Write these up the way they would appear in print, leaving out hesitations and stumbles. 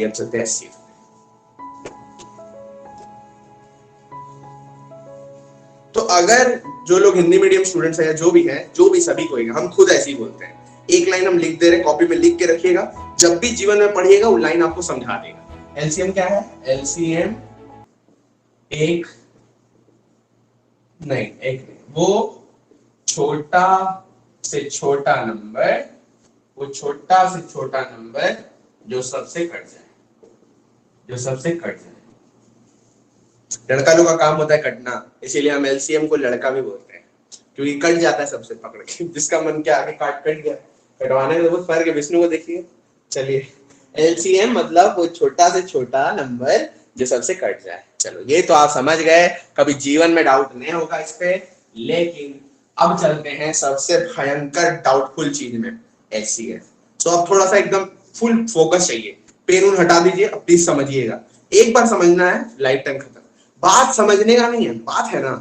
चलिए अब चलते हैं एचसीएफ। तो अगर जो लोग हिंदी मीडियम स्टूडेंट्स हैं या जो भी है, जो भी सभी को हम खुद ऐसे ही बोलते हैं, एक लाइन हम लिख दे रहे, कॉपी में लिख के रखिएगा, जब भी जीवन में पढ़िएगा वो लाइन आपको समझा देगा। एलसीएम क्या है? एलसीएम एक नहीं, वो छोटा से छोटा नंबर, वो छोटा से छोटा नंबर जो सबसे कट जाए, जो सबसे कट जाए। लड़का लोग का काम होता है कटना, इसीलिए हम एलसीएम को लड़का भी बोलते हैं, क्योंकि कट जाता है सबसे पकड़ के, जिसका मन क्या आगे काट कट गया, कटवाने में बहुत फर्क है। विष्णु को देखिए। चलिए, एलसीएम मतलब वो छोटा से छोटा नंबर जो सबसे कट जाए। चलो ये तो आप समझ गए, कभी जीवन में डाउट नहीं होगा इस पे। लेकिन अब चलते हैं सबसे भयंकर डाउटफुल चीज में, एचसीएफ। तो अब थोड़ा सा एकदम फुल फोकस चाहिए, पेन उन हटा दीजिए, अब प्लीज समझिएगा। एक बार समझना है, लाइफ टाइम खत्म। बात समझने का नहीं है, बात है ना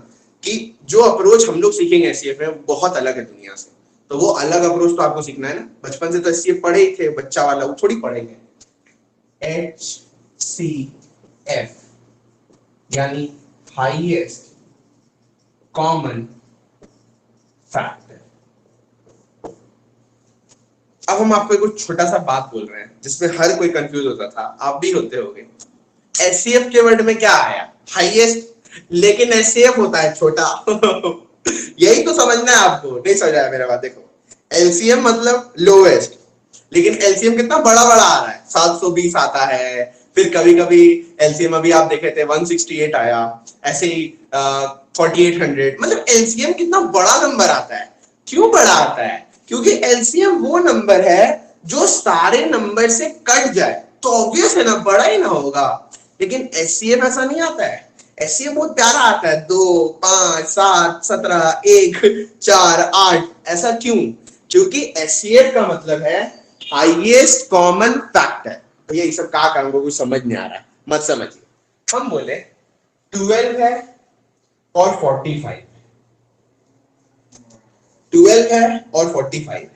कि जो अप्रोच हम लोग सीखेंगे एचसीएफ में वो बहुत अलग है दुनिया से। तो वो अलग अप्रोच तो आपको सीखना है ना। बचपन से तो एचसीएफ पढ़े ही थे, बच्चा वाला वो थोड़ी पढ़ेंगे। एचसीएफ यानी हाईएस्ट कॉमन फैक्टर। अब हम आपको एक छोटा सा बात बोल रहे हैं जिसमें हर कोई कंफ्यूज होता था, आप भी होते होंगे। एचसीएफ के वर्ड में क्या आया? हाईएस्ट, लेकिन एचसीएफ होता है छोटा। यही तो समझना है आपको, नहीं समझ आया मेरा बात? देखो, एलसीएम मतलब लोएस्ट, लेकिन एलसीएम कितना बड़ा बड़ा आ रहा है, 720 आता है, फिर कभी कभी एलसीएम अभी आप देखे थे 168 आया, ऐसे ही 4800। मतलब एलसीएम कितना बड़ा नंबर आता है। क्यों बड़ा आता है? क्योंकि एलसीएम वो नंबर है जो सारे नंबर से कट जाए, तो ऑब्वियस है ना, बड़ा ही ना होगा। लेकिन एचसीएफ ऐसा नहीं आता है। एचसीएफ बहुत प्यारा आता है, 2, 5, 7, 17, 1, 4, 8। ऐसा क्यों? क्योंकि एचसीएफ का मतलब है हाईएस्ट कॉमन फैक्टर। तो ये सब कहा काम को कुछ समझ नहीं आ रहा है, मत समझिए। हम बोले 12 है और 45, 12 है और 45।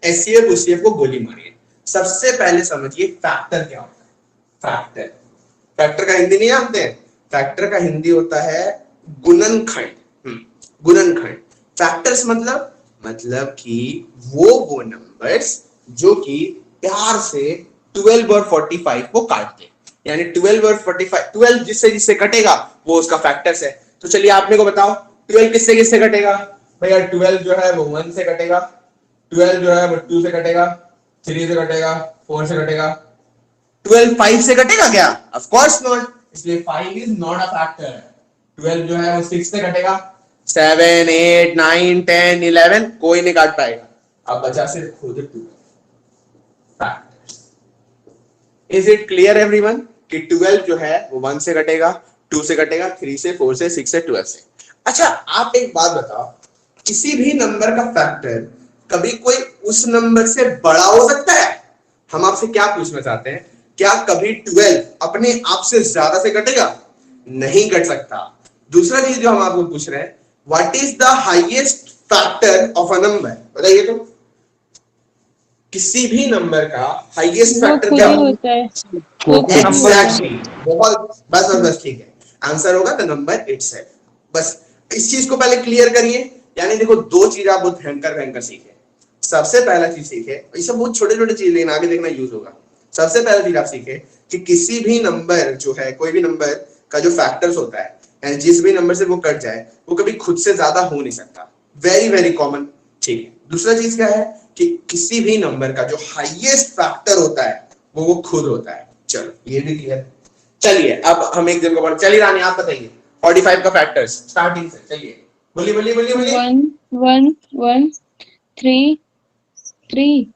एचसीएफ उसीएफ को गोली मारिए। सबसे पहले समझिए फैक्टर क्या होता है। फैक्टर, फैक्टर का हिंदी नहीं जानते हैं? फैक्टर का हिंदी होता है गुणनखंड। गुणनखंड। फैक्टर्स मतलब कि वो नंबर्स जो कि प्यार से 12 और 45 को काटते, यानी 12 और 45, 12 जिससे जिससे कटेगा वो उसका फैक्टर्स है। तो चलिए आप मेरे को बताओ, 12 किससे किससे कटेगा? भैया 12 जो है वो 1 से कटेगा, 12 जो है वो 2 से कटेगा, 3 से कटेगा, 4 से कटेगा। 12 5 से कटेगा क्या? ऑफ कोर्स नॉट, इसलिए 5 इज नॉट अ फैक्टर। 12 जो है वो 6 से कटेगा, 7 8 9 10 11 कोई नहीं काट पाएगा। अब बचा सिर्फ खुद 2 factors. Is it clear everyone कि 12 जो है वो 1 से कटेगा, 2 से कटेगा, 3 से, 4 से, 6 से, 12 से। अच्छा आप एक बात बताओ, किसी भी नंबर का फैक्टर कभी कोई उस नंबर से बड़ा हो सकता है? हम आपसे क्या पूछना चाहते हैं, क्या कभी 12 अपने आप से ज्यादा से कटेगा? नहीं कट सकता। दूसरा चीज जो हम आपको पूछ रहे हैं, what is the highest factor of a number? बताइए तो, किसी भी नंबर का हाईएस्ट फैक्टर क्या होता है? एग्जैक्टली, बहुत, बस ठीक है, आंसर होगा द नंबर इटसेल्फ। बस इस चीज को पहले क्लियर करिए। यानी देखो, दो चीज आप बहुत भयंकर सीखे। सबसे पहला चीज सीखे, ये सब बहुत छोटे छोटे चीज, लेकिन आगे देखना यूज होगा। सबसे पहला चीज आप सीखे कि किसी भी नंबर जो है, कोई भी नंबर का जो फैक्टर्स होता है, यानी जिस भी नंबर से वो कट जाए, वो कभी खुद से ज्यादा हो नहीं सकता। वेरी वेरी कॉमन, ठीक है। दूसरा चीज क्या है कि किसी भी नंबर का जो हाईएस्ट फैक्टर होता है वो खुद होता है। चलो ये भी क्लियर। चलिए अब हम एक दिन को पढ़, चलिए रानी आप बताइए 45 का फैक्टर्स स्टार्टिंग से। चलिए बोलिए बोलिए बोलिए बोलिए। 1 1 1 3 3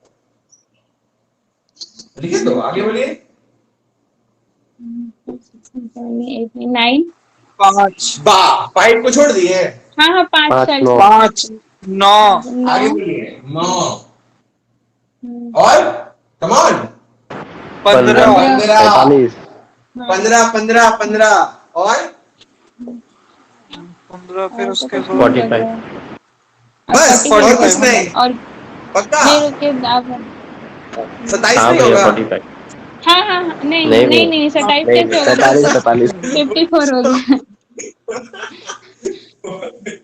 लिखे दो, आगे बोलिए। 9। 5 वाह, 5 को छोड़ दिए। हाँ 5 5 9 आगे बोलिए। 9 और कम ऑन 15 15 15 15 और 15 फिर उसके बाद 45 बस, और कुछ नहीं? और पक्का नहीं, रुकिए आप 27 हाँ नहीं भैया होगा? 45 हाँ हाँ हाँ, नहीं नहीं, नहीं नहीं। नहीं 27 नहीं कैसे नहीं, होगा? 45 54 हो गया।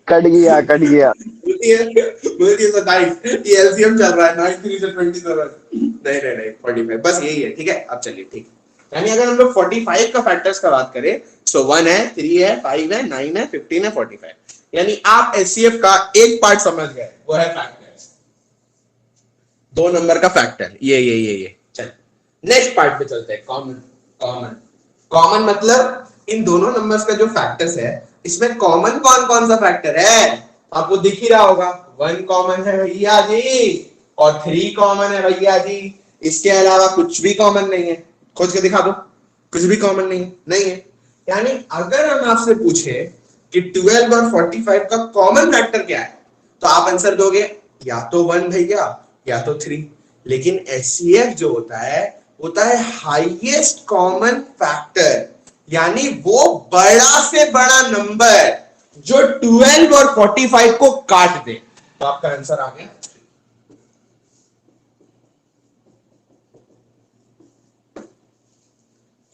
कट गया, कट गया। बोलिए 27, ये एलसीएम चल रहा है 93 से 27। नहीं नहीं नहीं 45 बस यही है, ठीक है। अब चलिए ठीक, यानी अगर हम लोग 45 का फैक्टर्स का बात करें, सो 1 है, 3 है, 5 है, 9 है, 15 है, 45, यानी आप एचसीएफ का एक पार्ट समझ गए, वो है फैक्टर्स, 2 नंबर का फैक्टर, ये चल नेक्स्ट पार्ट पे चलते हैं। कॉमन कॉमन कॉमन मतलब इन दोनों नंबर्स का जो फैक्टर्स है, इसमें कॉमन कौन कौन सा फैक्टर है आपको दिख ही रहा होगा। 1 कॉमन है भैया जी, और 3 कॉमन है भैया जी, इसके अलावा कुछ भी कॉमन नहीं है। खोज के दिखा दो, कुछ भी कॉमन नहीं है। यानी अगर हम आपसे पूछे कि 12 और 45 का कॉमन फैक्टर क्या है, तो आप आंसर दोगे या तो 1 भैया या तो 3। लेकिन एचसीएफ जो होता है हाईएस्ट कॉमन फैक्टर, यानी वो बड़ा से बड़ा नंबर जो 12 और 45 को काट दे। तो आपका आंसर आ गया।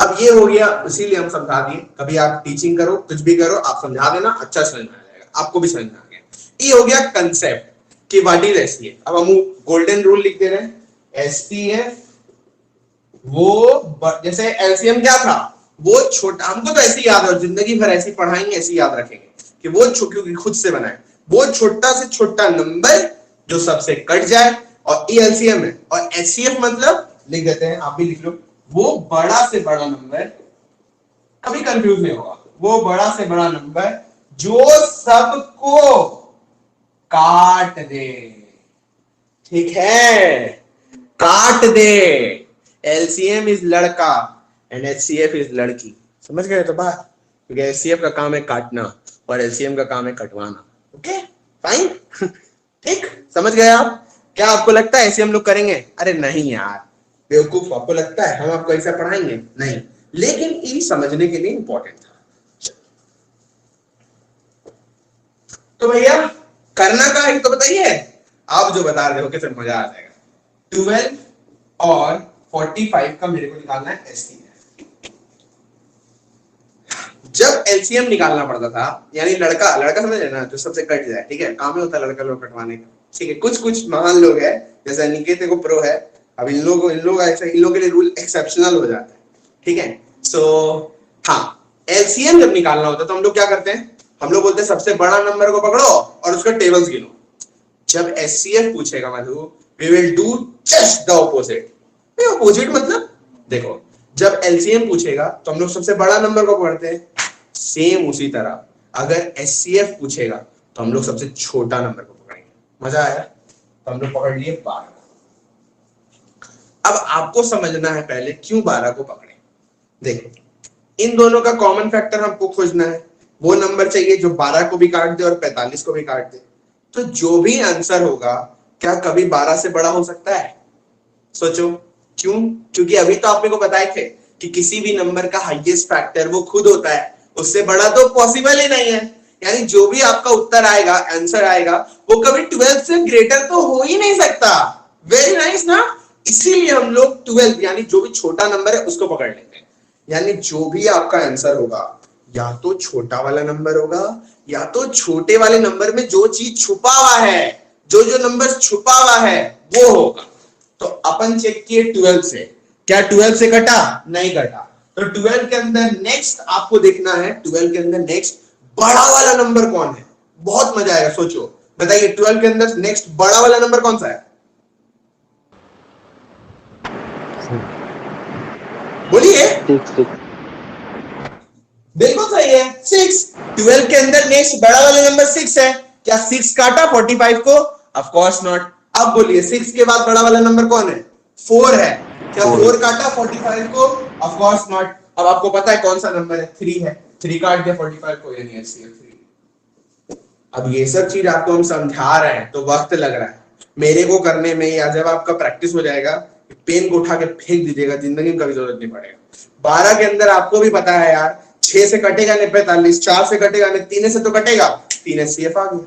अब ये हो गया, इसीलिए हम समझा दिए। कभी आप टीचिंग करो, कुछ भी करो, आप समझा देना, अच्छा समझ में आ जाएगा, आपको भी समझ में आ गया। ये हो गया कंसेप्ट कि व्हाट इज एसपीएफ। अब हम गोल्डन रूल लिख दे रहे हैं, एसपीएफ वो जैसे एलसीएम क्या था, वो छोटा, हमको तो ऐसे ही याद है, जिंदगी भर ऐसी पढ़ाएंगे, ऐसे याद रखेंगे कि वो क्योंकि खुद से बनाए, वो छोटा से छोटा नंबर जो सबसे कट जाए, और ये एलसीएम है। और एचसीएफ मतलब लिख देते हैं, आप भी लिख लो, वो बड़ा से बड़ा नंबर, कभी कंफ्यूज नहीं होगा, वो बड़ा से बड़ा नंबर जो सबको काट दे। ठीक है, काट दे। एलसीएम इज लड़का एंड एचसीएफ इज लड़की। समझ गए तो बात, क्योंकि एचसीएफ का काम है काटना और एलसीएम का काम है कटवाना। Okay fine. ठीक, समझ गए आप? क्या आपको लगता है ऐसे हम लोग करेंगे? अरे नहीं यार बेवकूफ, आपको लगता है हम आपको ऐसा पढ़ाएंगे? नहीं, लेकिन ये समझने के लिए इंपॉर्टेंट था। तो भैया करना का है तो बताइए, आप जो बता रहे हो कि मजा आ जाएगा। 12 और 45 का मेरे को निकालना है एससीएफ। जब एलसीएम निकालना पड़ता था, यानी लड़का लड़का समझ लेना, जो सबसे कट जाए, ठीक है, काम ही होता है लड़का लोग कटवाने का। ठीक है, कुछ महान लोग हैं, जैसे निकेत को प्रो है, अब इन लोगों ऐसे इन लोगों के लिए रूल एक्सेप्शनल हो जाता है। ठीक है, सो हाँ, एलसीएम जब निकालना होता है तो हम लोग क्या करते हैं, हम लोग बोलते हैं सबसे बड़ा नंबर को पकड़ो और उसका टेबल्स गिनो। जब एचसीएफ पूछेगा Madhu, we will do just the opposite. Opposite मतलब देखो, जब एलसीएम पूछेगा तो हम लोग सबसे बड़ा नंबर को पकड़ते हैं, सेम उसी तरह अगर एचसीएफ पूछेगा तो हम लोग सबसे छोटा नंबर को पकड़ेंगे। मजा आया? तो हम लोग पकड़ लिए 12। अब आपको समझना है पहले क्यों 12 को पकड़े। देखो, इन दोनों का कॉमन फैक्टर हमको खोजना है, वो नंबर चाहिए जो 12 को भी काट दे और 45 को भी काट दे। तो जो भी आंसर होगा, क्या कभी 12 से बड़ा हो सकता है? सोचो क्यों? क्योंकि अभी तो आपने को बताए थे कि किसी भी नंबर का हाईएस्ट फैक्टर वो खुद होता है, उससे बड़ा तो पॉसिबल ही नहीं है। यानी जो भी आपका उत्तर आएगा, आंसर आएगा, वो कभी 12 से ग्रेटर तो हो ही नहीं सकता। वेरी नाइस ना? इसीलिए हम लोग 12 यानी जो भी छोटा नंबर है उसको पकड़ लेते हैं। यानी जो भी आपका आंसर होगा, या तो छोटा वाला नंबर होगा, या तो छोटे वाले नंबर में जो चीज छुपा हुआ है, जो नंबर छुपा हुआ है वो होगा। तो अपन चेक किए 12 से, क्या 12 से कटा? नहीं कटा। तो 12 के अंदर नेक्स्ट आपको देखना है, 12 के अंदर नेक्स्ट बड़ा वाला नंबर कौन है। बहुत मजा आएगा, सोचो, बताइए 12 के अंदर नेक्स्ट बड़ा वाला नंबर कौन सा है? बोलिए। 6। बिल्कुल सही है, 6। 12 के अंदर नेक्स्ट बड़ा वाला नंबर 6 है। क्या 6 काटा 45 को? Of course not. अब बोलिए 6 के बाद बड़ा वाला नंबर कौन है? 4 है। क्या 4 काटा 45 को? Of course not. अब आपको पता है कौन सा नंबर है? 3 है। 3 काट दिया 45 को, यानी एचसीएफ 3। अब ये सब चीज आपको हम समझा रहे हैं तो वक्त लग रहा है मेरे को करने में, या जब आपका प्रैक्टिस हो जाएगा पेन को उठा के फेंक दीजिएगा, जिंदगी में कभी जरूरत नहीं पड़ेगा। 12 के अंदर आपको भी पता है यार, 6 से कटेगा नहीं 45, 4 से कटेगा नहीं 3 से तो कटेगा 3, एचसीएफ आ गया।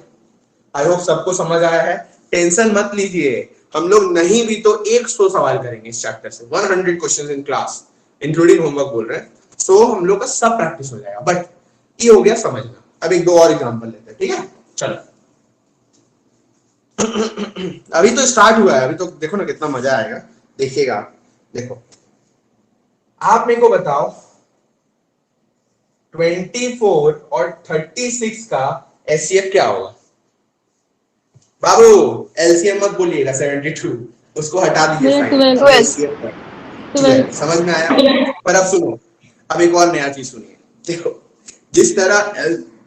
आई होप सबको समझ आया है, टेंशन मत लीजिए। हम लोग नहीं भी तो 100 सवाल करेंगे इस चैप्टर से, 100 questions in class including homework बोल रहे हैं। सो हम लोग का सब प्रैक्टिस हो जाएगा, बट ये हो गया समझना। अब एक दो और एग्जांपल लेते हैं, ठीक है? चलो अभी तो स्टार्ट हुआ है, अभी तो देखो ना कितना मजा आएगा, देखिएगा। देखो आप मेरे को बताओ 24 और 36 का एचसीएफ क्या होगा? बाबू एलसीएम मत बोलिएगा, 72 उसको हटा दीजिए, 12 समझ में आया? पर अब सुनो, अब एक और नया चीज सुनिए। देखो जिस तरह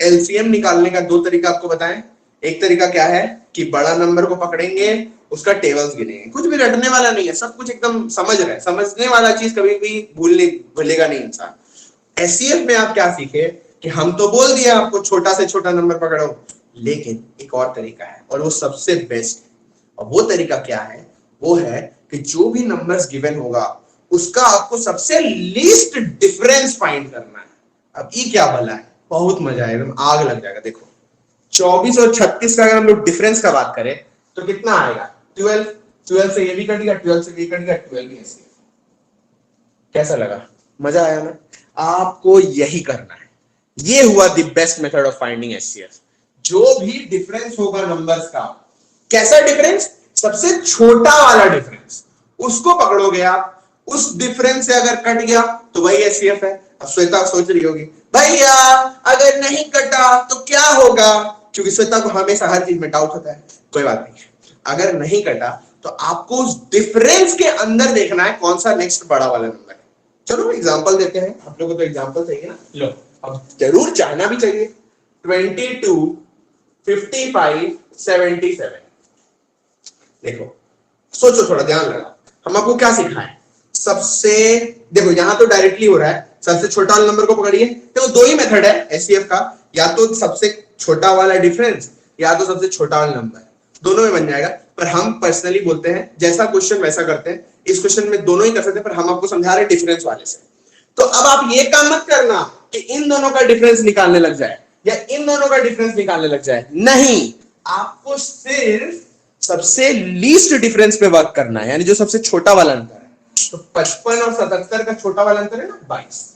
एलसीएम निकालने का दो तरीका आपको बताएं। एक तरीका क्या है कि बड़ा नंबर को पकड़ेंगे, उसका टेबल्स गिनेंगे, कुछ भी रटने वाला नहीं है, सब कुछ एकदम समझ रहे हैं, समझने वाला चीज कभी भी भूलेगा नहीं इंसान। एचसीएफ में आप क्या सीखे कि हम तो बोल दिया आपको छोटा से छोटा नंबर पकड़ो, लेकिन एक और तरीका है और वो सबसे बेस्ट है। और वो तरीका क्या है? वो है कि जो भी नंबर्स गिवन होगा उसका आपको सबसे लीस्ट डिफरेंस फाइंड करना है। अब ये क्या भला है, बहुत मजा आएगा, आग लग जाएगा। देखो 24 और 36 का अगर हम लोग डिफरेंस का बात करें तो कितना आएगा? 12 से ये भी कट गया, 12 से भी कट गया, 12 भी ऐसे। कैसा लगा? मजा आया ना? आपको यही करना है। ये हुआ the best method of finding HCF. जो भी डिफरेंस होगा नंबर्स का, कैसा डिफरेंस? सबसे छोटा वाला डिफरेंस, उसको पकड़ोगे आप। उस डिफरेंस से अगर कट गया तो वही एचसीएफ है। अब श्वेता सोच रही होगी भैया अगर नहीं कटा तो क्या होगा, क्योंकि श्वेता को हमेशा हर चीज में डाउट होता है। कोई बात नहीं, अगर नहीं कटा तो आपको उस डिफरेंस के अंदर देखना है कौन सा नेक्स्ट बड़ा वाला नंबर है। चलो एग्जांपल देते हैं, आप लोगों को तो एग्जांपल चाहिए ना, लो अब जरूर चाहना भी चाहिए। 22, 55, 77। देखो सोचो, थोड़ा ध्यान लगा, हम आपको क्या सिखाएं? सबसे देखो यहां तो डायरेक्टली हो रहा है, सबसे छोटा वाला नंबर को पकड़िए। तो दो ही मेथड है एचसीएफ का, या तो सबसे छोटा वाला डिफरेंस या तो सबसे छोटा वाला नंबर, दोनों में बन जाएगा। पर हम पर्सनली बोलते हैं जैसा क्वेश्चन वैसा करते हैं। इस क्वेश्चन में दोनों ही कर सकते हैं, पर हम आपको समझा रहे डिफरेंस वाले से। तो अब आप ये काम मत करना कि इन दोनों का डिफरेंस निकालने लग जाए या इन दोनों का डिफरेंस निकालने लग जाए, नहीं, आपको सिर्फ सबसे लीस्ट डिफरेंस पे वर्क करना है, यानी जो सबसे छोटा वाला अंतर है। तो 55 और 77 का छोटा वाला अंतर है ना 22।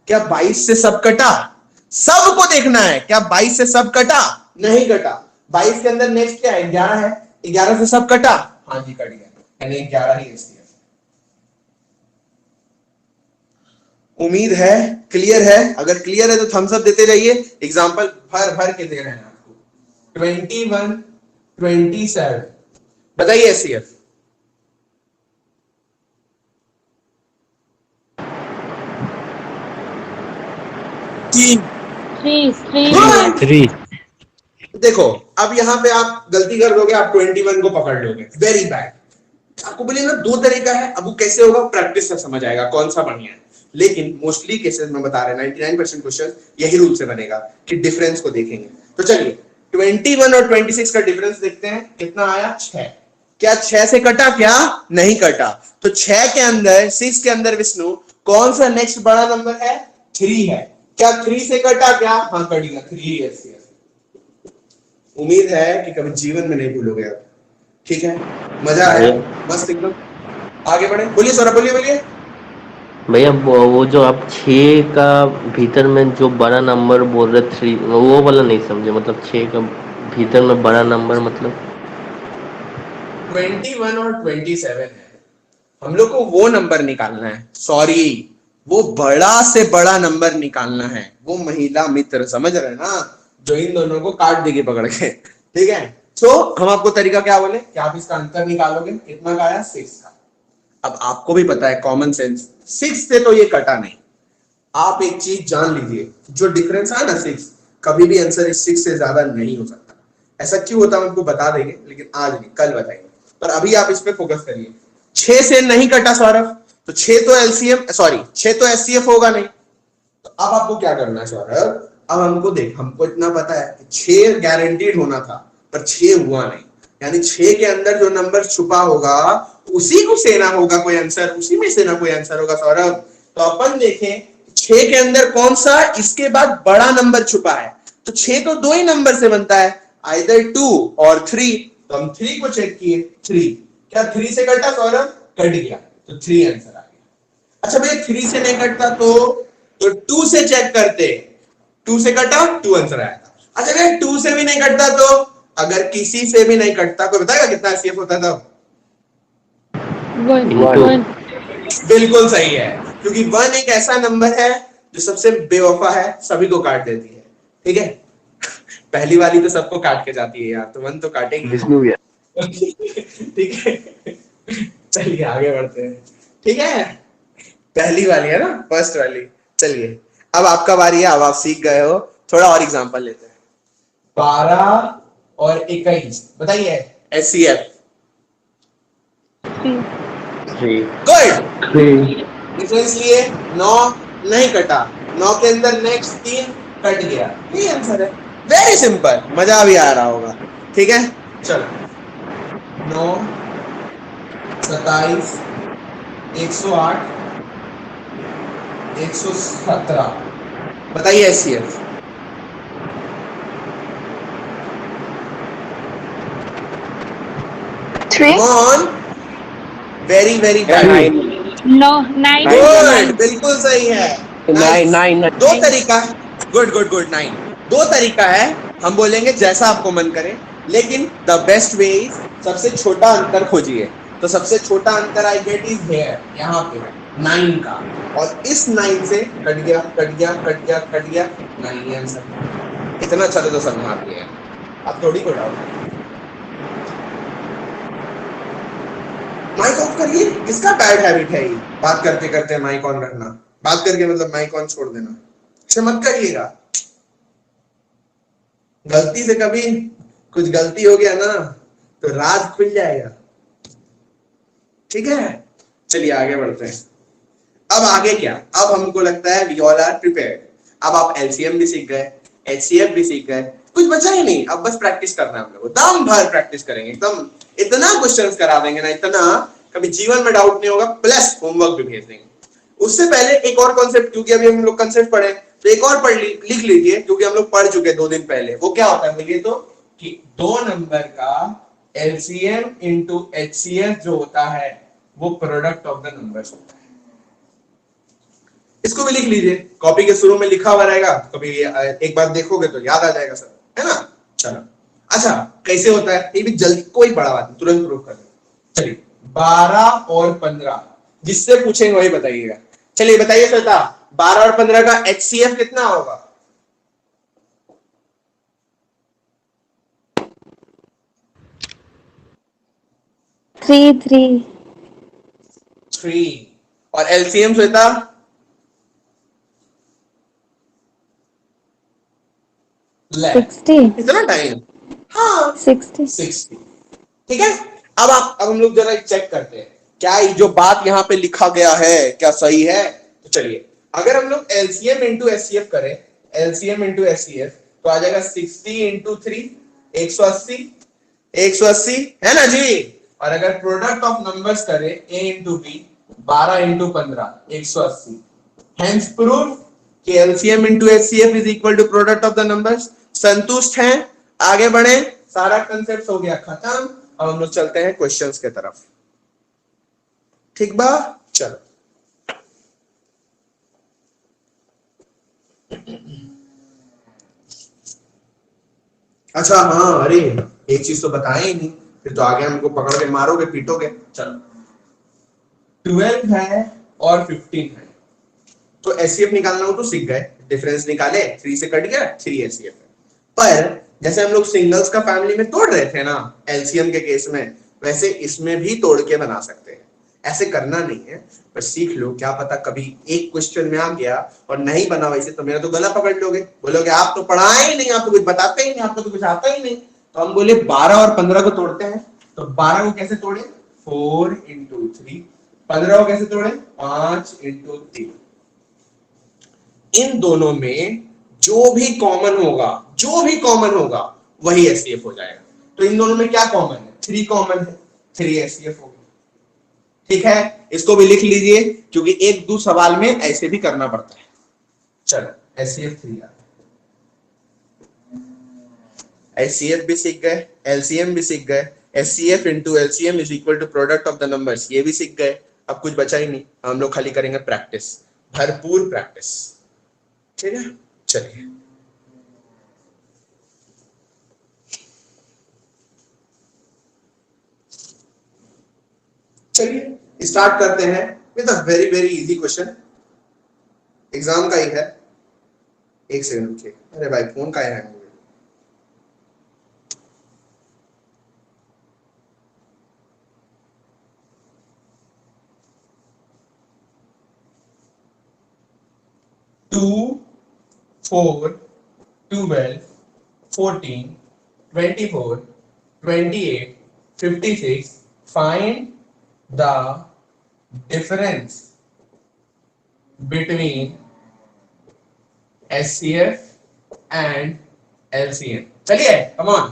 क्या 22 से सब कटा? सबको देखना है, क्या 22 से सब कटा? नहीं कटा। 22 के अंदर नेक्स्ट क्या है? 11 है। 11 से सब कटा? हाँ जी कट गया, यानी 11 ही एचसीएफ। उम्मीद है क्लियर है। अगर क्लियर है तो थम्स अप देते रहिए। एग्जांपल भर भर के दे रहे हैं आपको। 21, 27 बताइए एचसीएफ। थ्री। देखो अब यहां पे आप गलती कर दोगे, आप 21 को पकड़ लोगे, वेरी बैड। आपको बोलिए ना दो तरीका है, अब वो कैसे होगा प्रैक्टिस से समझ आएगा कौन सा बढ़िया है। लेकिन मोस्टली केसेस में बता रहे 99% क्वेश्चन यही रूल से बनेगा कि डिफरेंस को देखेंगे। तो चलिए 21 और 26 का डिफरेंस देखते हैं, कितना आया? 6। क्या 6 से कटा? क्या नहीं कटा। तो 6 के अंदर 6 के अंदर विष्णु कौन सा नेक्स्ट बड़ा नंबर है? 3 है। क्या 3 से कटा? क्या हाँ कट गया, 3 है। उम्मीद है कि कभी जीवन में नहीं भूलोगे आप। ठीक है, मजा आया, मस्त एकदम। आगे बढ़े, बोलिए सौरभ, बोलिए। भैया वो जो आप 6 का भीतर में जो बड़ा नंबर बोल रहे 3, वो वाला नहीं समझे, मतलब 6 का भीतर में बड़ा नंबर मतलब 21 और 27 है। हम लोग को वो नंबर निकालना है, सॉरी वो बड़ा से बड़ा नंबर निकालना है। वो महिला मित्र समझ रहे हैं ना, जो इन दोनों को काट देगी पकड़ के। ठीक है, तो हम आपको तरीका क्या बोले कि आप इसका अंतर निकालोगे, कितना का आया? 6 का। अब आपको भी पता है कॉमन सेंस, 6 से तो ये कटा नहीं। आप एक चीज जान लीजिए, जो डिफरेंस है ना 6, कभी भी आंसर इस 6 से ज्यादा नहीं हो सकता। ऐसा क्यों होता है हमको बता देंगे, लेकिन आज नहीं कल बताएंगे। पर अभी आप इस पे फोकस करिए। 6 से नहीं कटा सौरभ, तो 6 तो एलसीएम, सॉरी 6 तो एचसीएफ होगा नहीं। तो अब आपको क्या करना है सौरभ? अब हमको इतना पता है कि 6 गारंटीड होना था, पर 6 हुआ नहीं, यानी 6 के अंदर जो नंबर छुपा होगा उसी को सेना होगा कोई आंसर, उसी में से ना कोई आंसर होगा सौरभ। तो अपन देखें 6 के अंदर कौन सा इसके बाद बड़ा नंबर छुपा है। तो 6 तो दो ही नंबर से बनता है, आइदर 2 और 3। तो हम 3 को चेक किए, 3 क्या 3 से कटा सौरभ? कट गया, तो 3 आंसर आ गया। अच्छा भैया 3 से नहीं कटता तो 2 से चेक करते, 2 से कटा 2 आंसर आया था। अच्छा भैया 2 से भी नहीं कटता तो, अगर किसी से भी नहीं कटता, कोई बताएगा कितना एचसीएफ होता था? 1 बिल्कुल सही है, क्योंकि 1 एक ऐसा नंबर है जो सबसे बेवफा है, सभी को काट देती है। ठीक है, पहली वाली तो सबको काट के जाती है यार, तो 1 तो काटेगी। विष्णु भैया ठीक है, चलिए आगे बढ़ते हैं। ठीक है, पहली वाली है ना, फर्स्ट वाली। चलिए अब आपका बारी है, अब आप सीख गए हो, थोड़ा और एग्जांपल लेते हैं। 12 और 21 बताइए एचसीएफ। 3 गुड, 3 डिफरेंस लिए 9 नहीं कटा, 9 के अंदर नेक्स्ट 3 कट गया, यही आंसर है। वेरी सिंपल, मजा भी आ रहा होगा। ठीक है, चलो 9 27 108 117 बताइए HCF. 3 on, very very bad. 9 good, बिल्कुल सही है। 9 दो तरीका, गुड गुड गुड 9। दो तरीका है, हम बोलेंगे जैसा आपको मन करे, लेकिन द बेस्ट वे इज सबसे छोटा अंतर खोजिए। तो सबसे छोटा अंतर आई गेट इज हियर, यहाँ पे 9 का, और इस 9 से कट गया कट गया कट गया कट गया 9 आंसर। इतना अच्छा तो सब मार दिया, अब थोड़ी को डाउट है। माइक ऑफ करिए, किसका बैड हैबिट है ये, बात करते करते माइक ऑन रखना, बात करके मतलब माइक ऑन छोड़ देना, ऐसे मत करिएगा। गलती से कभी कुछ गलती हो गया ना तो राज खुल जाएगा। ठीक है, चलिए आगे बढ़ते हैं। अब आगे क्या, अब हमको लगता है वी ऑल आर प्रिपेयर्ड। अब आप एलसीएम भी सीख गए, एचसीएफ भी सीख गए, कुछ बचा ही नहीं, अब बस प्रैक्टिस करना है हम लोग, दम भर प्रैक्टिस करेंगे, एकदम इतना क्वेश्चंस करा देंगे ना, इतना कभी जीवन में डाउट नहीं होगा, प्लस होमवर्क भी भेज देंगे। उससे पहले एक और कॉन्सेप्ट, क्योंकि अभी हम लोग कॉन्सेप्ट पढ़े, तो एक और लिख लीजिए, क्योंकि हम लोग पढ़ चुके 2 दिन पहले। वो क्या होता है बोलिए तो, कि 2 नंबर का एलसीएम इंटू एचसीएफ जो होता है वो प्रोडक्ट ऑफ द नंबर्स होता है। इसको भी लिख लीजिए, कॉपी के शुरू में लिखा हुआ रहेगा, कभी एक बार देखोगे तो याद आ जाएगा सब, है ना। चलो, अच्छा कैसे होता है ये भी जल्दी, कोई बड़ा बात नहीं, तुरंत प्रूफ कर दो। चलिए 12 और 15, जिससे पूछेंगे वही बताइएगा। चलिए बताइए श्वेता, 12 और 15 का एचसीएफ कितना होगा? 3 3। और एलसीएम श्वेता? ले 60 इतना टाइम, हाँ 60 60। ठीक है, अब हम लोग जरा चेक करते हैं क्या ये जो बात यहाँ पे लिखा गया है क्या सही है। तो चलिए, अगर हम लोग एलसीएम इंटू एचसीएफ करें, एलसीएम इंटू एचसीएफ, तो आ जाएगा 60 इंटू 3 180, 180 है ना जी। और अगर प्रोडक्ट ऑफ नंबर्स करें A into B, 12 into 15 180। Hence prove कि LCM into HCF is equal to product of the numbers. संतुष्ट हैं? आगे बढ़े, सारा कंसेप्ट हो गया खत्म, अब हम लोग चलते हैं क्वेश्चंस के तरफ। ठीक बा, चलो अच्छा हाँ, अरे एक चीज तो बताए ही नहीं, फिर तो आगे हमको पकड़ के मारोगे पीटोगे। चलो 12 है और 15 है, तो एचसीएफ निकालना हो तो सीख गए, डिफरेंस निकाले, 3 से कट गया 3 एचसीएफ है। पर जैसे हम लोग सिंगल्स का फैमिली में तोड़ रहे थे ना एलसीएम के केस में, वैसे इसमें भी तोड़ के बना सकते हैं। ऐसे करना नहीं है, पर सीख लो, क्या पता कभी एक क्वेश्चन में आ गया और नहीं बना वैसे, तो मेरा तो गला पकड़ लोगे, बोलोगे आप तो पढ़ाए ही नहीं, आप तो कुछ बताते ही नहीं, आपको तो कुछ आता ही नहीं। तो हम बोले 12 और 15 को तोड़ते हैं, तो 12 को कैसे तोड़े, 4 इंटू 3, 15 को कैसे तोड़े, 5 इंटू 3। इन दोनों में जो भी कॉमन होगा वही एचसीएफ हो जाएगा। तो इन दोनों में क्या कॉमन है, 3 कॉमन है, 3 एचसीएफ हो गया। ठीक है, इसको भी लिख लीजिए, क्योंकि एक दो सवाल में ऐसे भी करना पड़ता है। चलो एचसीएफ 3 आ गया, एचसीएफ भी सीख गए, एलसीएम भी सीख गए, SCF into LCM is equal to product of the numbers, ये भी सीख गए। अब कुछ बचा ही नहीं, हम लोग खाली करेंगे प्रैक्टिस, भरपूर प्रैक्टिस। ठीक है, चलिए चलिए स्टार्ट करते हैं with a very very easy question, exam का ही है। एक सेकंड रुकिए, अरे भाई फोन का है। 2, 4, 12, 14, 24, 28, 56. Find the difference between SCF and LCM. चलिए, come on.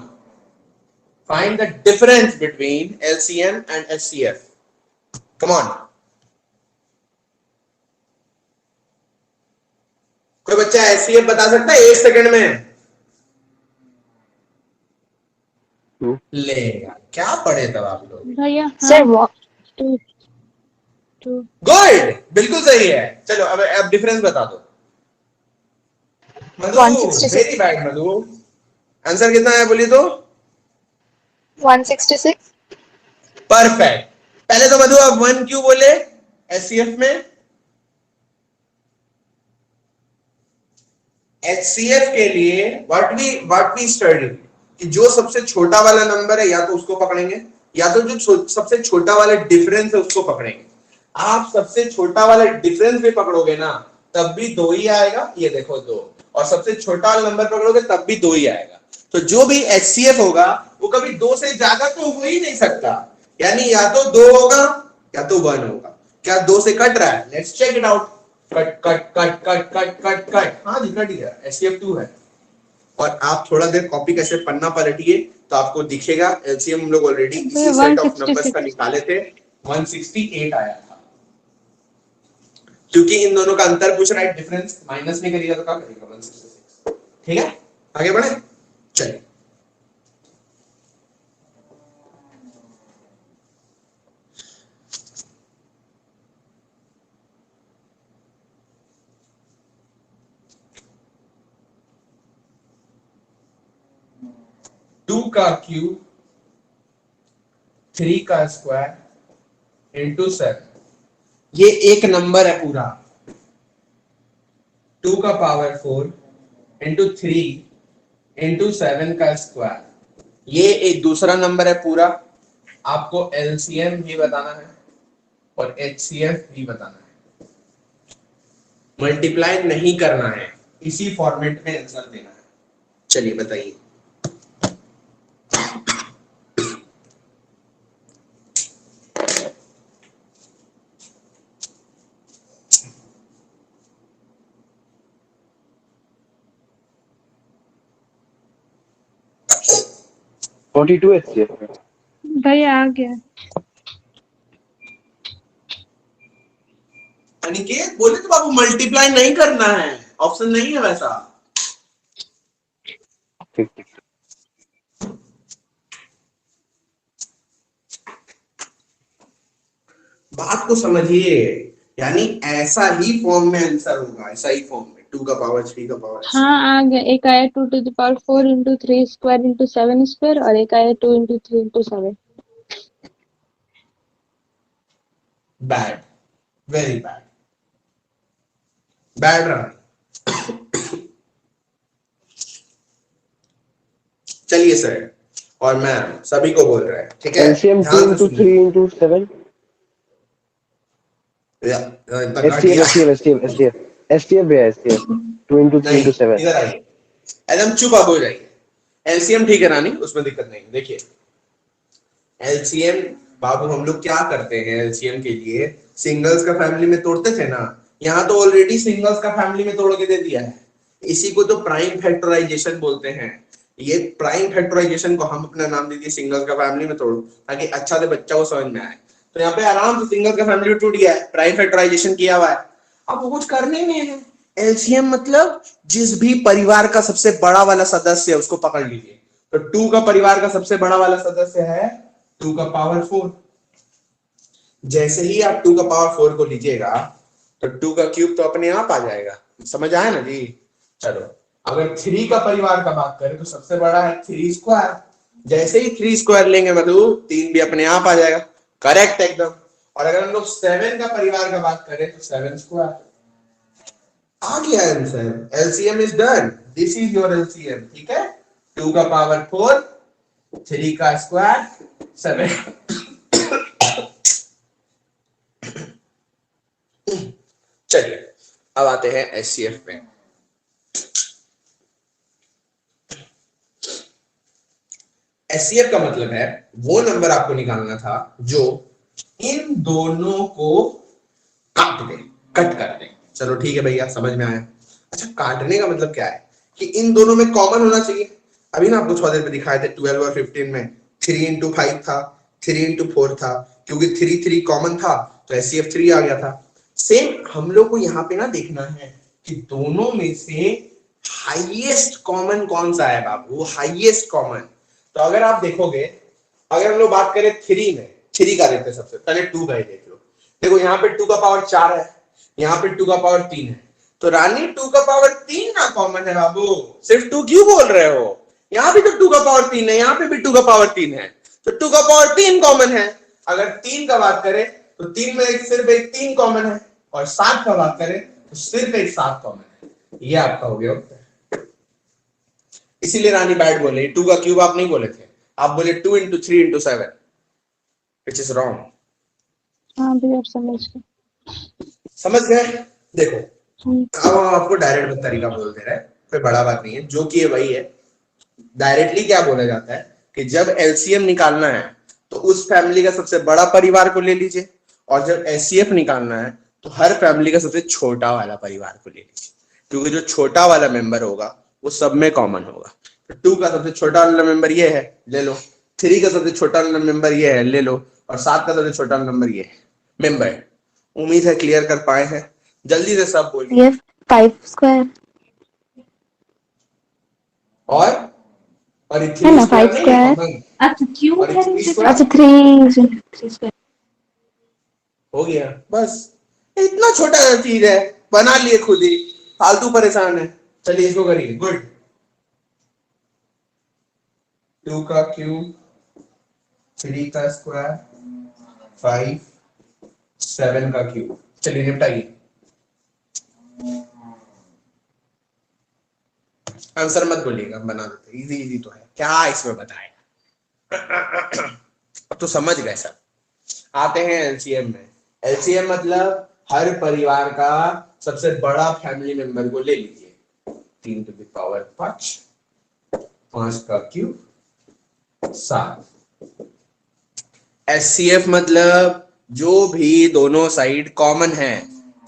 Find the difference between LCM and SCF. Come on. कोई बच्चा SCF बता सकता है 1 सेकंड में? ले क्या पढ़े तब आप लोग? भैया सर गुड, बिल्कुल सही है। चलो अब डिफरेंस बता दो। मधु, 166। वेरी बैड मधु। आंसर कितना है बोलिए तो? 166। परफेक्ट। पहले तो मधु आप 1 क्यों बोले SCF में? HCF के लिए व्हाट वी स्टडी कि जो सबसे छोटा वाला नंबर है या तो उसको पकड़ेंगे या तो जो सबसे छोटा वाला डिफरेंस है उसको पकड़ेंगे। आप सबसे छोटा वाला डिफरेंस भी पकड़ोगे ना तब भी 2 ही आएगा, ये देखो 2, और सबसे छोटा वाला नंबर पकड़ोगे तब भी 2 ही आएगा। तो जो भी HCF होगा वो कभी 2 से ज्यादा तो हो ही नहीं सकता, यानी या तो 2 होगा या तो 1 होगा। क्या 2 से कट रहा है? Let's check it out. Cut cut cut cut cut cut cut, हाँ जी कट गया, HCF 2 है। और आप थोड़ा देर कॉपी कैसे पन्ना पलटिए तो आपको दिखेगा LCM हम लोग ऑलरेडी इसी सेट ऑफ नंबर्स का निकाले थे, 168 आया था। क्योंकि इन दोनों का अंतर पूछ रहा है, डिफरेंस माइनस नहीं करिएगा तो क्या करेगा? 166। ठीक है, आगे बढ़े, चलिए। टू का क्यूब 3 का स्क्वायर इंटू 7, ये एक नंबर है पूरा। 2 का पावर 4 इंटू 3 इंटू 7 का स्क्वायर, ये एक दूसरा नंबर है पूरा। आपको LCM भी बताना है और HCF भी बताना है, मल्टीप्लाई नहीं करना है, इसी फॉर्मेट में आंसर देना है। चलिए बताइए। HCF है। भैया आ गया। अनिकेत बोले तो बाबू मल्टीप्लाई नहीं करना है, ऑप्शन नहीं है वैसा। बात को समझिए, यानी ऐसा ही फॉर्म में आंसर होगा, ऐसा ही फॉर्म में 2 का पावर 3 का पावर। हाँ आ गया। एक आया 2 to the power 4 into 3 square into 7 square और एक आया 2 into 3 into 7। Bad, very bad, bad रहा। चलिए सर और मैम सभी को बोल रहे हैं, ठीक है? LCM 2 into 3 into 7। SCF भी है, SCF 2 into 3 into 7। इधर आइए, एकदम चुप आप हो जाइए। LCM ठीक है रानी, उसमें दिक्कत नहीं। देखिए LCM बाबू हम लोग क्या करते हैं, LCM के लिए सिंगल्स का फैमिली में तोड़ते थे ना, यहाँ तो ऑलरेडी सिंगल्स का फैमिली में तोड़ के दे दिया है। इसी को तो प्राइम फैक्टराइजेशन बोलते हैं। ये प्राइम फैक्टराइजेशन को हम अपना नाम दे दिए सिंगल्स का फैमिली में तोड़ो, ताकि अच्छा से बच्चा को समझ में आए। तो यहाँ पे आराम से सिंगल्स का फैमिली टूट गया है, प्राइम फैक्टराइजेशन किया हुआ है। अब कुछ करने में है। LCM मतलब जिस भी परिवार का सबसे बड़ा वाला सदस्य है उसको पकड़ लीजिए। तो 2 का परिवार का सबसे बड़ा वाला सदस्य है 2 का पावर 4। जैसे ही आप 2 का पावर 4 को लीजिएगा तो 2 का क्यूब तो अपने आप आ जाएगा। समझ आया ना जी? चलो, अगर 3 का परिवार का बात करें तो सबसे बड़ा है 3 स्क्वायर। जैसे ही 3 स्क्वायर लेंगे मधु, 3 भी अपने आप आ जाएगा। करेक्ट एकदम। और अगर हम लोग 7 का परिवार का बात करें तो 7 स्क्वायर आ गया answer. LCM is done. This is your LCM. ठीक है, 2 का पावर 4, 3 का स्क्वायर, 7। चलिए अब आते हैं एचसीएफ पे। एचसीएफ का मतलब है वो नंबर आपको निकालना था जो इन दोनों को काट दे, कट कर दे। चलो ठीक है भैया, समझ में आया। अच्छा, काटने का मतलब क्या है कि इन दोनों में कॉमन होना चाहिए। अभी ना आपको थोड़ी देर में दिखाए थे 12 और 15 में 3 इंटू 5 था, 3 इंटू 4 था, क्योंकि 3 कॉमन था तो एचसीएफ 3 आ गया था। सेम हम लोग को यहाँ पे ना देखना है कि दोनों में से हाईएस्ट कॉमन कौन सा है बाबू, हाईएस्ट कॉमन। तो अगर आप देखोगे, अगर हम लोग बात करें 3 में, 3 का देखते हैं सबसे पहले, 2 का ही देख लो। देखो यहाँ पे 2 का पावर 4 है, यहाँ पे 2 का पावर 3 है, तो रानी 2 का पावर 3 ना कॉमन है बाबू। सिर्फ 2 क्यों बोल रहे हो? यहाँ भी तो 2 का पावर 3 है, यहाँ पे भी 2 का पावर 3 है, तो 2 का पावर 3 कॉमन है। अगर 3 का बात करें तो 3 में सिर्फ एक 3 कॉमन है, और 7 का बात करें तो सिर्फ एक 7 कॉमन है। ये आपका हो गया उत्तर। इसीलिए रानी बैड बोले। 2 का क्यूब आप नहीं बोले थे, आप बोले 2 into 3 into 7, which is wrong. हाँ भैया, अब समझ गए। समझ गए? देखो, अब हम आपको डायरेक्ट तरीका बोल दे रहे हैं, कोई बड़ा बात नहीं है, जो कि वही है। डायरेक्टली क्या बोला जाता है कि जब एलसीएम निकालना है तो उस फैमिली का सबसे बड़ा परिवार को ले लीजिए, और जब एचसीएफ निकालना है तो हर फैमिली का सबसे छोटा वाला परिवार को ले लीजिए, क्योंकि जो छोटा वाला मेंबर होगा वो सब में कॉमन होगा। तो 2 का सबसे छोटा वाला मेंबर ये है, ले लो। 3 का सबसे छोटा वाला मेंबर ये है, ले लो। और 7 का सबसे छोटा वाला नंबर ये है, मेंबर। उम्मीद है क्लियर कर पाए हैं। जल्दी से सब बोलिए। ये 5 स्क्वायर और है 3 ना, स्क्वायर 5 नहीं है स्क्वायर। कॉमन? अच्छा क्यों और है? 3 स्क्वायर अच्छा 3 स्क्वायर हो गया बस। इतना छोटा चीज है, बना लिए खुद ही, फालतू परेशान है। चलिए इसको करिए। गुड। 2 का क्यूब, 3 का स्क्वायर, 5, 7 का क्यूब। चलिए निपटाइए। आंसर मत बोलिएगा, बना देते। इजी इजी तो है, क्या इसमें बताएगा। अब तो समझ गए सब। आते हैं एलसीएम में। एलसीएम मतलब हर परिवार का सबसे बड़ा फैमिली मेंबर को ले लीजिए। 3 टू द पावर 5, 5 का क्यूब, 7। एचसीएफ मतलब जो भी दोनों साइड कॉमन है,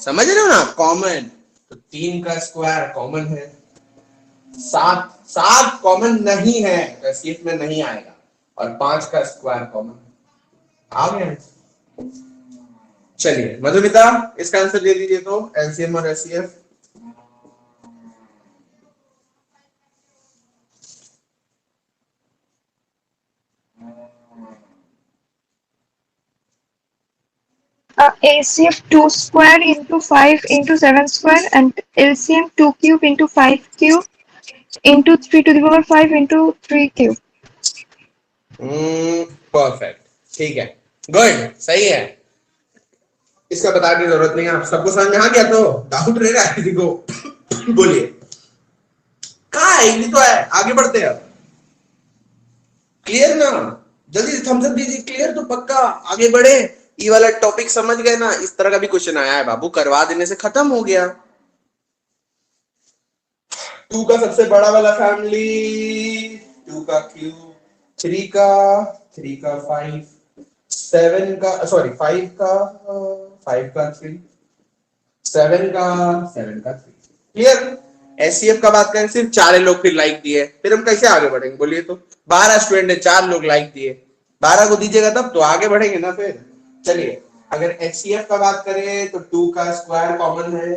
समझ रहे हो ना, कॉमन। तो 3 का स्क्वायर कॉमन है, 7 कॉमन नहीं है तो एचसीएफ में नहीं आएगा, और 5 का स्क्वायर कॉमन आ गया। चलिए मधुमिता, इसका आंसर दे दीजिए तो, एलसीएम और HCF. ACF 2 square into 5 into 7 square and LCM 2 cube into 5 cube into 3 to the power 5 into 3 cube. Perfect, ठीक है, गुड, सही है। इसका बताने की जरूरत नहीं है, आप सबको समझ में आ गया। तो डाउट रह रहा है किसी को? बोलिए, कहाँ है? ये तो है, आगे बढ़ते हैं। क्लियर ना? जल्दी से थम्स अप दीजिए। क्लियर तो पक्का, आगे बढ़े। ये वाला टॉपिक समझ गए ना? इस तरह का भी क्वेश्चन आया है बाबू, करवा देने से खत्म हो गया। 2 का सबसे बड़ा वाला फैमिली, 2 का क्यूब, 3 का 5, 7 का, सॉरी 5 का 3, 7 का 3। क्लियर? एचसीएफ का बात करें, सिर्फ 4 लोग फिर लाइक दिए, फिर हम कैसे आगे बढ़ेंगे बोलिए? तो 12 स्टूडेंट है, 4 लोग लाइक दिए, 12 को दीजिएगा तब तो आगे बढ़ेंगे ना फिर। चलिए, अगर एचसीएफ का बात करें तो 2 का स्क्वायर कॉमन है,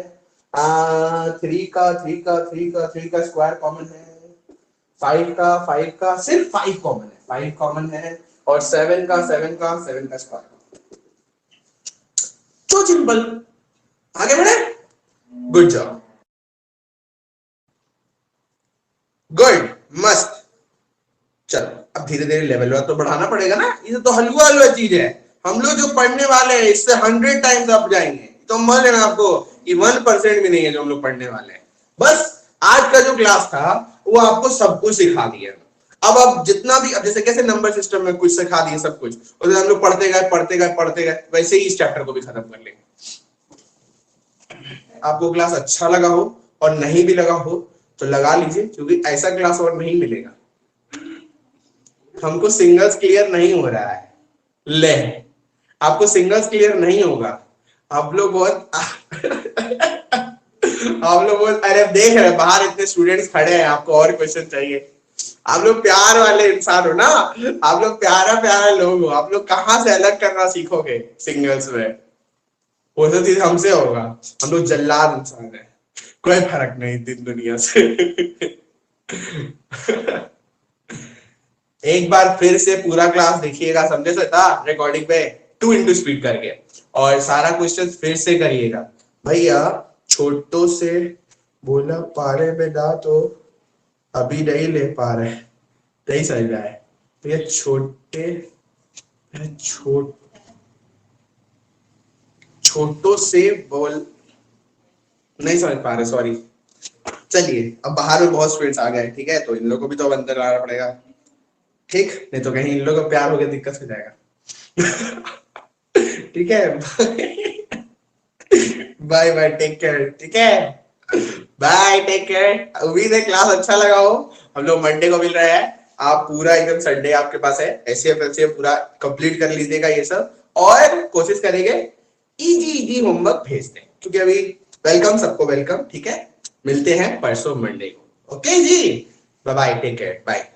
3 का स्क्वायर कॉमन है, 5 का सिर्फ 5 कॉमन है, 5 कॉमन है, और 7 का स्क्वायर। तो सिंपल, आगे बढ़े। गुड जॉब, गुड, मस्त। चलो अब धीरे धीरे लेवल तो बढ़ाना पड़ेगा ना, ये तो हलवा हलवा चीज है। हम लोग जो पढ़ने वाले हैं इससे 100 टाइम्स अप जाएंगे, तो मान लेना आपको कि 1% भी नहीं है जो हम लोग पढ़ने वाले हैं। बस आज का जो क्लास था वो आपको सब कुछ सिखा दिया। अब आप जितना भी, अब जैसे कैसे नंबर सिस्टम में कुछ सिखा दिए सब कुछ, और हम लोग पढ़ते गए वैसे ही इस चैप्टर को भी खत्म कर लेंगे। आपको क्लास अच्छा लगा हो और नहीं भी लगा हो तो लगा लीजिए, क्योंकि ऐसा क्लास और नहीं मिलेगा। हमको सिंगल्स क्लियर नहीं हो रहा है, ले आपको सिंगल्स क्लियर नहीं होगा। आप लोग बहुत अरे देख रहे बाहर इतने स्टूडेंट्स खड़े हैं, आपको और क्वेश्चन चाहिए। आप लोग प्यार वाले इंसान हो ना, आप लोग प्यारा लोग हो। आप लोग कहाँ से अलग करना सीखोगे सिंगल्स में? वो तो चीज हमसे होगा, हम लोग जल्लाद इंसान है, कोई फर्क नहीं दिन दुनिया से। एक बार फिर से पूरा क्लास देखिएगा, समझे था रिकॉर्डिंग पे 2x स्पीड करके, और सारा क्वेश्चन फिर से करिएगा। भैया छोटों से बोला पारे में दा तो अभी नहीं ले पा रहे, नहीं समझ रहा है भैया। छोटों से बोल नहीं समझ पा रहे, सॉरी। चलिए अब बाहर में बहुत स्टूडेंट्स आ गए, ठीक है, तो इन लोगों को भी तो अंदर लाना पड़ेगा, ठीक, नहीं तो कहीं इन लोगों का प्यार हो गया दिक्कत हो जाएगा। ठीक है, बाय बाय, टेक केयर, ठीक है, बाय, टेक केयर। उम्मीद है क्लास अच्छा लगा हो। हम लोग मंडे को मिल रहे हैं, आप पूरा एकदम संडे आपके पास है, एचसीएफ पूरा कंप्लीट कर लीजिएगा ये सब, और कोशिश करेंगे इजी होमवर्क भेज दें, क्योंकि अभी वेलकम, सबको वेलकम, ठीक है। मिलते हैं परसों मंडे को, ओके जी, bye bye, take care, bye.